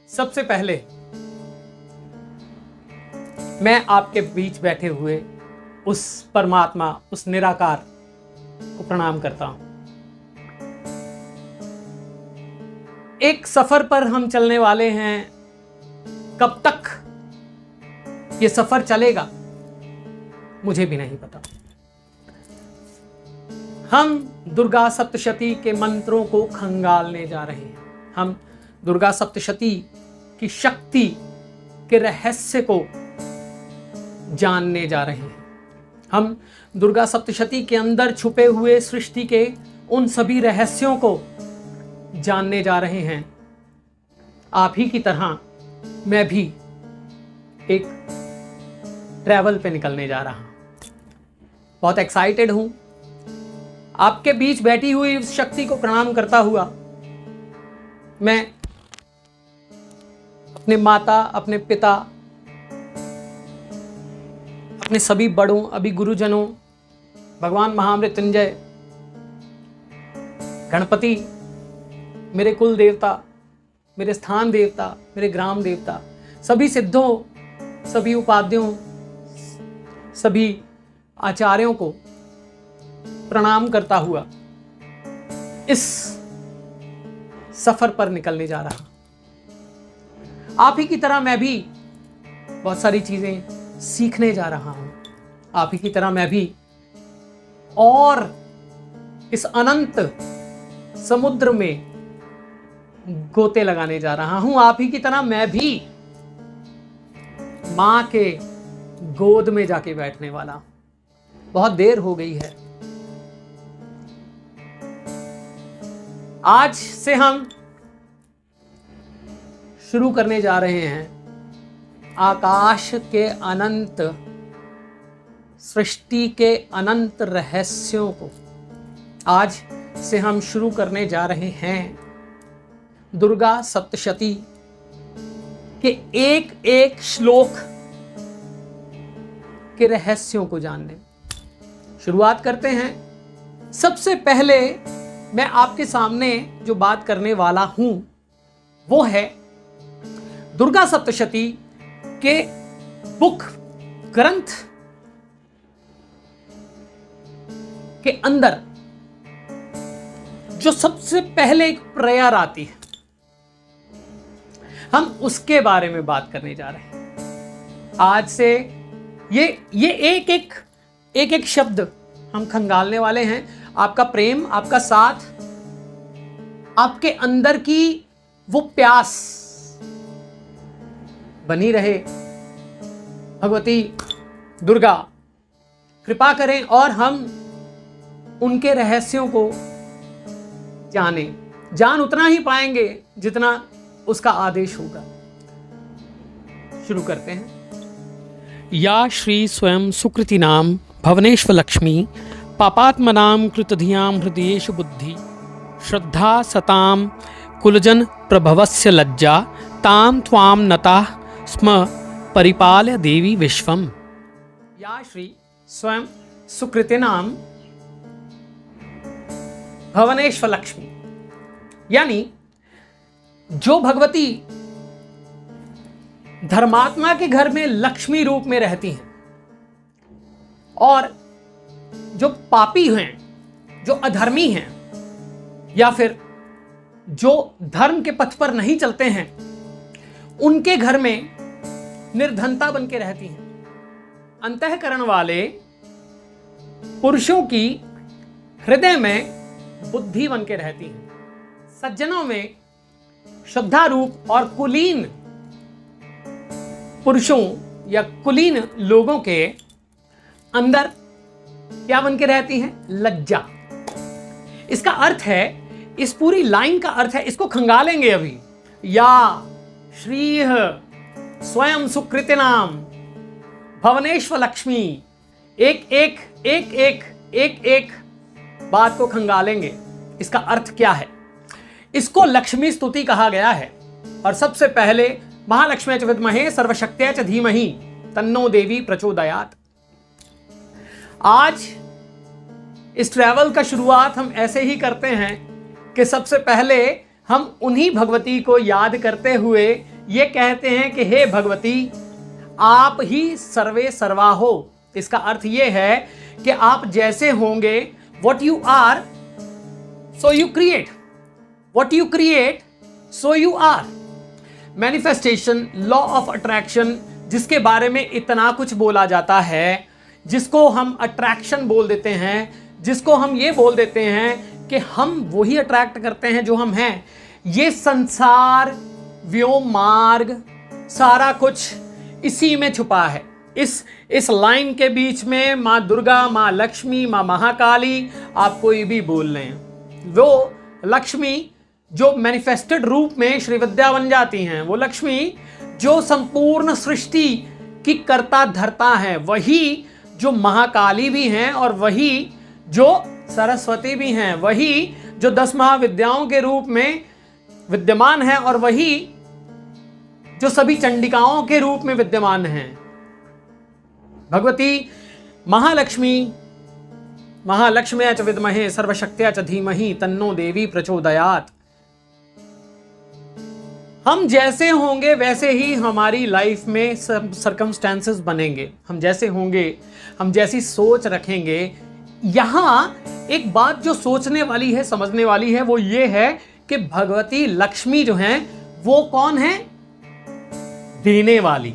सबसे पहले मैं आपके बीच बैठे हुए उस परमात्मा, उस निराकार को प्रणाम करता हूं। एक सफर पर हम चलने वाले हैं। कब तक ये सफर चलेगा मुझे भी नहीं पता। हम दुर्गा सप्तशती के मंत्रों को खंगालने जा रहे हैं। हम दुर्गा सप्तशती की शक्ति के रहस्य को जानने जा रहे हैं। हम दुर्गा सप्तशती के अंदर छुपे हुए सृष्टि के उन सभी रहस्यों को जानने जा रहे हैं। आप ही की तरह मैं भी एक ट्रैवल पे निकलने जा रहा हूं। बहुत एक्साइटेड हूं। आपके बीच बैठी हुई उस शक्ति को प्रणाम करता हुआ मैं अपने माता, अपने पिता, अपने सभी बड़ों, अभी गुरुजनों, भगवान महामृत्युंजय, गणपति, मेरे कुल देवता, मेरे स्थान देवता, मेरे ग्राम देवता, सभी सिद्धों, सभी उपाध्यों, सभी आचार्यों को प्रणाम करता हुआ इस सफर पर निकलने जा रहा। आप ही की तरह मैं भी बहुत सारी चीजें सीखने जा रहा हूं। आप ही की तरह मैं भी और इस अनंत समुद्र में गोते लगाने जा रहा हूं। आप ही की तरह मैं भी मां के गोद में जाके बैठने वाला हूं। बहुत देर हो गई है। आज से हम शुरू करने जा रहे हैं आकाश के अनंत, सृष्टि के अनंत रहस्यों को। आज से हम शुरू करने जा रहे हैं दुर्गा सप्तशती के एक एक श्लोक के रहस्यों को जानने। शुरुआत करते हैं। सबसे पहले मैं आपके सामने जो बात करने वाला हूं वो है दुर्गा सप्तशती के बुक, ग्रंथ के अंदर जो सबसे पहले एक प्रेयर आती है, हम उसके बारे में बात करने जा रहे हैं। आज से ये एक एक शब्द हम खंगालने वाले हैं। आपका प्रेम, आपका साथ, आपके अंदर की वो प्यास बनी रहे। भगवती दुर्गा कृपा करें और हम उनके रहस्यों को जान उतना ही पाएंगे जितना उसका आदेश होगा। शुरू करते हैं। या श्री स्वयं सुकृति नाम भवनेश्वर लक्ष्मी पापात्मनाम कृतधियां हृदयेषु बुद्धि श्रद्धा सताम कुलजन प्रभवस्य लज्जा ताम त्वाम नता स्म परिपाल्य देवी विश्वम। या श्री स्वयं सुकृति नाम भवनेश्वर लक्ष्मी, यानी जो भगवती धर्मात्मा के घर में लक्ष्मी रूप में रहती हैं और जो पापी हैं, जो अधर्मी हैं या फिर जो धर्म के पथ पर नहीं चलते हैं, उनके घर में निर्धनता बन के रहती हैं। अंतःकरण वाले पुरुषों की हृदय में बुद्धि बन के रहती हैं। सज्जनों में श्रद्धा रूप और कुलीन पुरुषों या कुलीन लोगों के अंदर क्या बन के रहती हैं? लज्जा। इसका अर्थ है, इस पूरी लाइन का अर्थ है, इसको खंगालेंगे अभी। या श्री स्वयं सुकृति नाम भवनेश्वर लक्ष्मी। एक बात को खंगालेंगे। इसका अर्थ क्या है? इसको लक्ष्मी स्तुति कहा गया है। और सबसे पहले महालक्ष्मी च विद्महे सर्वशक्त्यै च धीमहि तन्नो देवी प्रचोदयात्। आज इस ट्रैवल का शुरुआत हम ऐसे ही करते हैं कि सबसे पहले हम उन्हीं भगवती को याद करते हुए ये कहते हैं कि हे भगवती, आप ही सर्वे सर्वा हो। इसका अर्थ ये है कि आप जैसे होंगे, what you are so you create, what you create so you are। Manifestation, law of attraction, जिसके बारे में इतना कुछ बोला जाता है, जिसको हम अट्रैक्शन बोल देते हैं, जिसको हम ये बोल देते हैं कि हम वही अट्रैक्ट करते हैं जो हम हैं। ये संसार, व्योम मार्ग, सारा कुछ इसी में छुपा है। इस लाइन के बीच में माँ दुर्गा, माँ लक्ष्मी, माँ महाकाली, आप कोई भी बोल लें, वो लक्ष्मी जो मैनिफेस्टेड रूप में श्री विद्या बन जाती हैं, वो लक्ष्मी जो संपूर्ण सृष्टि की कर्ता धर्ता है, वही जो महाकाली भी हैं और वही जो सरस्वती भी हैं, वही जो 10 महाविद्याओं के रूप में विद्यमान है और वही जो सभी चंडिकाओं के रूप में विद्यमान हैं। भगवती महालक्ष्मी, महालक्ष्म्या च विद्महे सर्वशक्त्या च धीमहि तन्नो देवी प्रचोदयात्। हम जैसे होंगे वैसे ही हमारी लाइफ में सर्कमस्टेंसेस बनेंगे। हम जैसे होंगे, हम जैसी सोच रखेंगे। यहां एक बात जो सोचने वाली है, समझने वाली है, वो ये है कि भगवती लक्ष्मी जो हैं वो कौन है? देने वाली,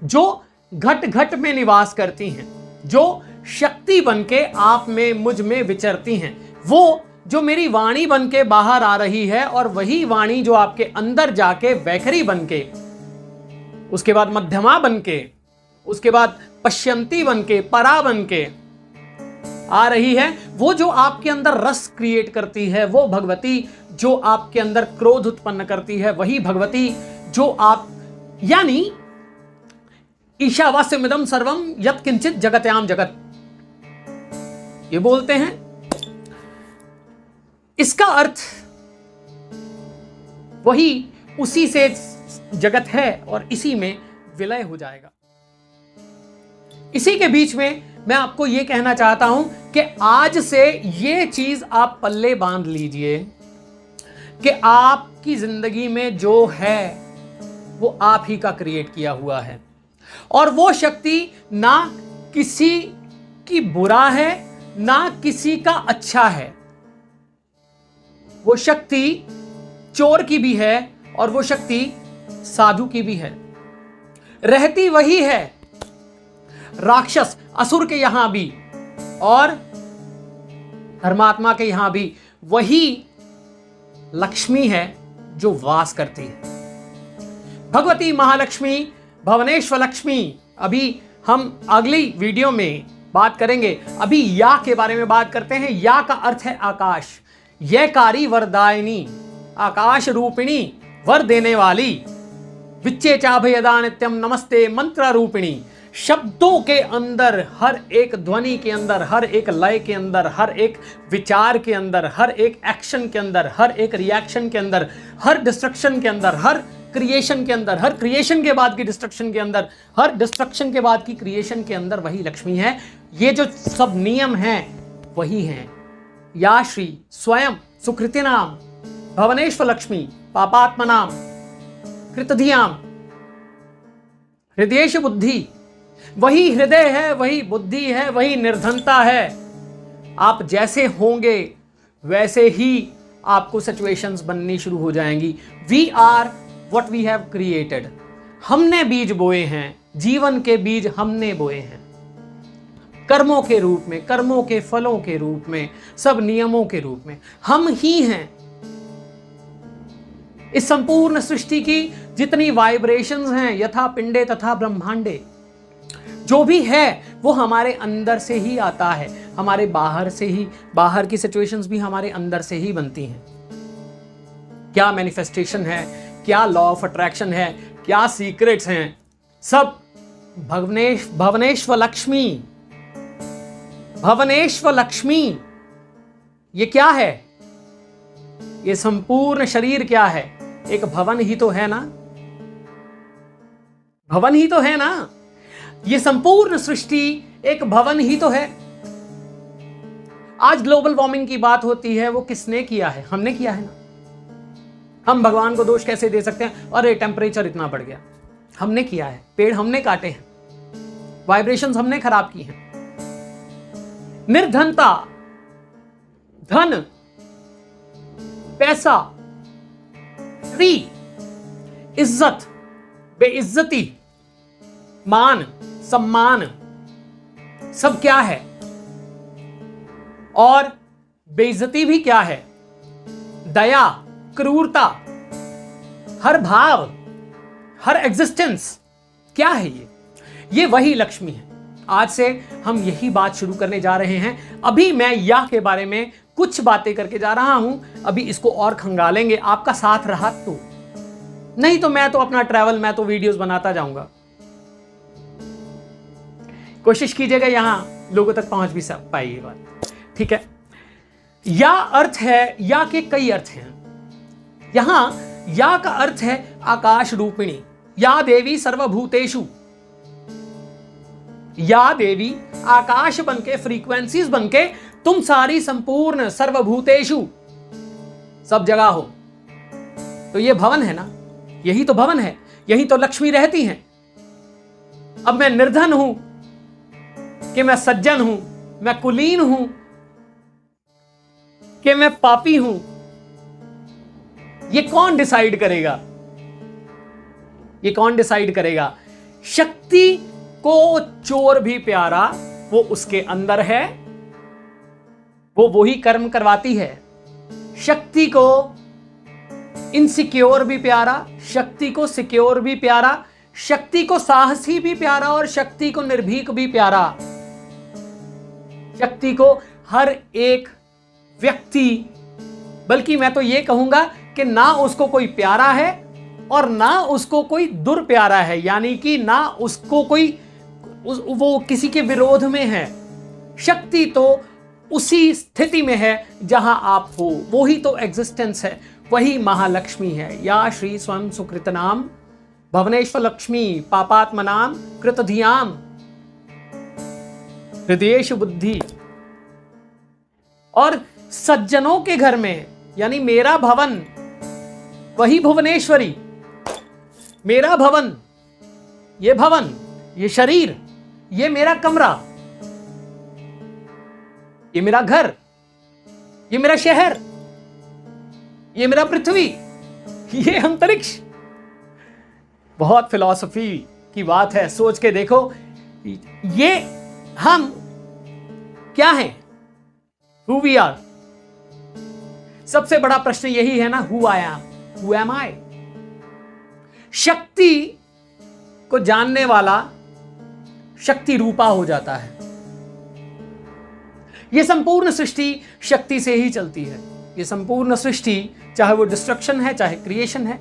जो घट घट में निवास करती हैं, जो शक्ति बनके आप में, मुझ में विचरती हैं, वो जो मेरी वाणी बनके बाहर आ रही है और वही वाणी जो आपके अंदर जाके वैखरी बनके, उसके बाद मध्यमा बनके, उसके बाद पश्यंती बनके, परा बनके आ रही है, वो जो आपके अंदर रस क्रिएट करती है, वो भगवती जो आपके अंदर क्रोध उत्पन्न करती है, वही भगवती जो आप, यानी ईशावास्यमिदं सर्वम यत् किंचित जगत्याम जगत, ये बोलते हैं। इसका अर्थ वही उसी से जगत है और इसी में विलय हो जाएगा। इसी के बीच में मैं आपको यह कहना चाहता हूं कि आज से ये चीज आप पल्ले बांध लीजिए कि आपकी जिंदगी में जो है वो आप ही का क्रिएट किया हुआ है, और वो शक्ति ना किसी की बुरा है ना किसी का अच्छा है। वो शक्ति चोर की भी है और वो शक्ति साधु की भी है। रहती वही है, राक्षस असुर के यहां भी और धर्मात्मा के यहां भी वही लक्ष्मी है जो वास करती है। भगवती महालक्ष्मी, भवनेश्वर लक्ष्मी, अभी हम अगली वीडियो में बात करेंगे। अभी या के बारे में बात करते हैं। या का अर्थ है आकाश, यकारी वरदायिनी, आकाश रूपिणी, वर देने वाली। विच्चे चाभयदा नित्यम नमस्ते मंत्र रूपिणी। शब्दों के अंदर, हर एक ध्वनि के अंदर, हर एक लय के अंदर, हर एक विचार के अंदर, हर एक एक्शन के अंदर, हर एक रिएक्शन के अंदर, हर डिस्ट्रक्शन के अंदर, हर क्रिएशन के अंदर, हर क्रिएशन के बाद की डिस्ट्रक्शन के अंदर, हर डिस्ट्रक्शन के बाद की क्रिएशन के अंदर वही लक्ष्मी है। ये जो सब नियम हैं वही हैं। या श्री स्वयं सुकृति नाम भवनेश्वर लक्ष्मी पापात्मनाम कृतधियाम हृदयेश बुद्धि। वही हृदय है, वही बुद्धि है, वही निर्धनता है। आप जैसे होंगे वैसे ही आपको सिचुएशंस बननी शुरू हो जाएंगी। We are what we have created. हमने बीज बोए हैं, जीवन के बीज हमने बोए हैं, कर्मों के रूप में, कर्मों के फलों के रूप में, सब नियमों के रूप में हम ही हैं। इस संपूर्ण सृष्टि की जितनी वाइब्रेशंस हैं, यथा पिंडे तथा ब्रह्मांडे, जो भी है वो हमारे अंदर से ही आता है, हमारे बाहर से ही, बाहर की सिचुएशंस भी हमारे अंदर से ही बनती हैं। क्या मैनिफेस्टेशन है, क्या लॉ ऑफ अट्रैक्शन है, क्या सीक्रेट्स हैं, सब भवनेश्वर लक्ष्मी, भवनेश्वर लक्ष्मी। ये क्या है? ये संपूर्ण शरीर क्या है? एक भवन ही तो है ना, भवन ही तो है ना। ये संपूर्ण सृष्टि एक भवन ही तो है। आज ग्लोबल वार्मिंग की बात होती है, वो किसने किया है? हमने किया है ना। हम भगवान को दोष कैसे दे सकते हैं? अरे टेम्परेचर इतना बढ़ गया, हमने किया है, पेड़ हमने काटे हैं, वाइब्रेशंस हमने खराब की हैं। निर्धनता, धन, पैसा, श्री, इज्जत, बेइज्जती, मान, सम्मान, सब क्या है? और बेइज्जती भी क्या है? दया, क्रूरता, हर भाव, हर एग्जिस्टेंस क्या है? ये वही लक्ष्मी है। आज से हम यही बात शुरू करने जा रहे हैं। अभी मैं या के बारे में कुछ बातें करके जा रहा हूं, अभी इसको और खंगालेंगे। आपका साथ रहा तो, नहीं तो मैं तो अपना ट्रैवल, मैं तो वीडियोस बनाता जाऊंगा। कोशिश कीजिएगा यहां लोगों तक पहुंच भी पाई ये बात, ठीक है? या अर्थ है, या के कई अर्थ हैं। यहां या का अर्थ है आकाश रूपिणी, या देवी सर्वभूतेषु। या देवी आकाश बनके, फ्रीक्वेंसीज बनके तुम सारी संपूर्ण सर्वभूतेषु, सब जगह हो। तो ये भवन है ना, यही तो भवन है, यही तो लक्ष्मी रहती हैं। अब मैं निर्धन हूं कि मैं सज्जन हूं, मैं कुलीन हूं कि मैं पापी हूं, ये कौन डिसाइड करेगा? ये कौन डिसाइड करेगा? शक्ति को चोर भी प्यारा, वो उसके अंदर है, वो वही कर्म करवाती है। शक्ति को इनसिक्योर भी प्यारा, शक्ति को सिक्योर भी प्यारा, शक्ति को साहसी भी प्यारा और शक्ति को निर्भीक भी प्यारा। शक्ति को हर एक व्यक्ति, बल्कि मैं तो ये कहूंगा कि ना उसको कोई प्यारा है और ना उसको कोई दुर्प्यारा है, यानी कि ना उसको कोई वो किसी के विरोध में है। शक्ति तो उसी स्थिति में है जहां आप हो, वो ही तो एग्जिस्टेंस है, वही महालक्ष्मी है। या श्री स्वयं सुकृत नाम भवनेश्वर लक्ष्मी पापात्मनाम कृत धियाम हृदयेषु बुद्धि। और सज्जनों के घर में, यानी मेरा भवन वही भुवनेश्वरी, मेरा भवन, ये शरीर, ये मेरा कमरा, ये मेरा घर, ये मेरा शहर, ये मेरा पृथ्वी, ये अंतरिक्ष। बहुत फिलॉसफी की बात है, सोच के देखो। ये हम क्या हैं? Who we are? सबसे बड़ा प्रश्न यही है ना, Who I am? Who am I? शक्ति को जानने वाला शक्ति रूपा हो जाता है। यह संपूर्ण सृष्टि शक्ति से ही चलती है। यह संपूर्ण सृष्टि, चाहे वो डिस्ट्रक्शन है, चाहे क्रिएशन है,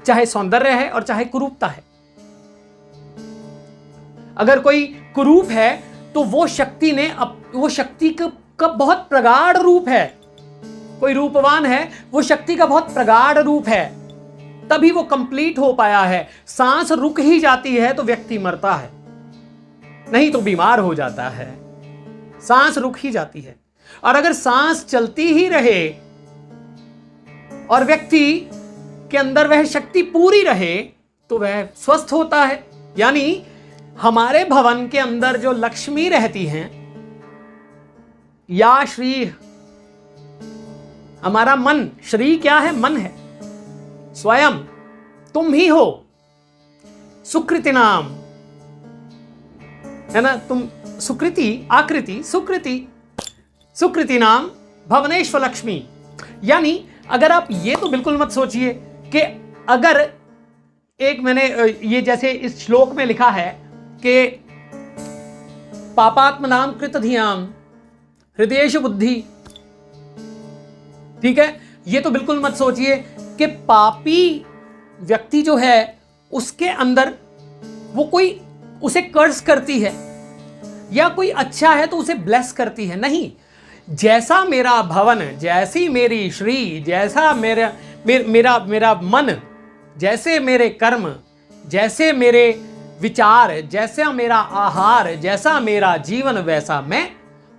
चाहे सौंदर्य है और चाहे कुरूपता है। अगर कोई कुरूप है तो वो शक्ति ने वो शक्ति का बहुत प्रगाढ़ रूप है। कोई रूपवान है, वो शक्ति का बहुत प्रगाढ़ रूप है, तभी वो कंप्लीट हो पाया है। सांस रुक ही जाती है तो व्यक्ति मरता है, नहीं तो बीमार हो जाता है। सांस रुक ही जाती है, और अगर सांस चलती ही रहे और व्यक्ति के अंदर वह शक्ति पूरी रहे तो वह स्वस्थ होता है। यानी हमारे भवन के अंदर जो लक्ष्मी रहती हैं, या श्री, हमारा मन, श्री क्या है? मन है, स्वयं तुम ही हो। सुकृति नाम है ना, तुम सुकृति, आकृति, सुकृति नाम भवनेश्वर लक्ष्मी। यानी अगर आप ये तो बिल्कुल मत सोचिए कि अगर एक, मैंने ये जैसे इस श्लोक में लिखा है कि पापात्मनाम कृत धियाम हृदयेषु बुद्धि, ठीक है, ये तो बिल्कुल मत सोचिए कि पापी व्यक्ति जो है उसके अंदर वो कोई उसे कर्स करती है, या कोई अच्छा है तो उसे ब्लेस करती है। नहीं, जैसा मेरा भवन, जैसी मेरी श्री, जैसा मेरा मन, जैसे मेरे कर्म, जैसे मेरे विचार, जैसा मेरा आहार, जैसा मेरा जीवन, वैसा मैं।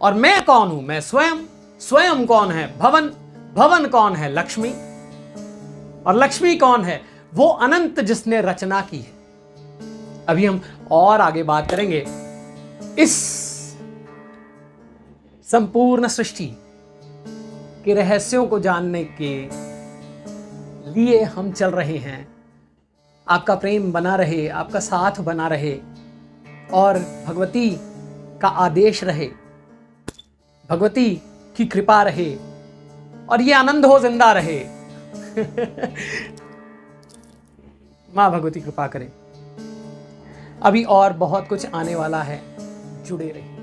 और मैं कौन हूं? मैं स्वयं। स्वयं कौन है? भवन। भवन कौन है? लक्ष्मी। और लक्ष्मी कौन है? वो अनंत जिसने रचना की है। अभी हम और आगे बात करेंगे। इस संपूर्ण सृष्टि के रहस्यों को जानने के लिए हम चल रहे हैं। आपका प्रेम बना रहे, आपका साथ बना रहे और भगवती का आदेश रहे, भगवती की कृपा रहे और ये आनंद हो जिंदा रहे। मां भगवती कृपा करें। अभी और बहुत कुछ आने वाला है, जुड़े रहिए।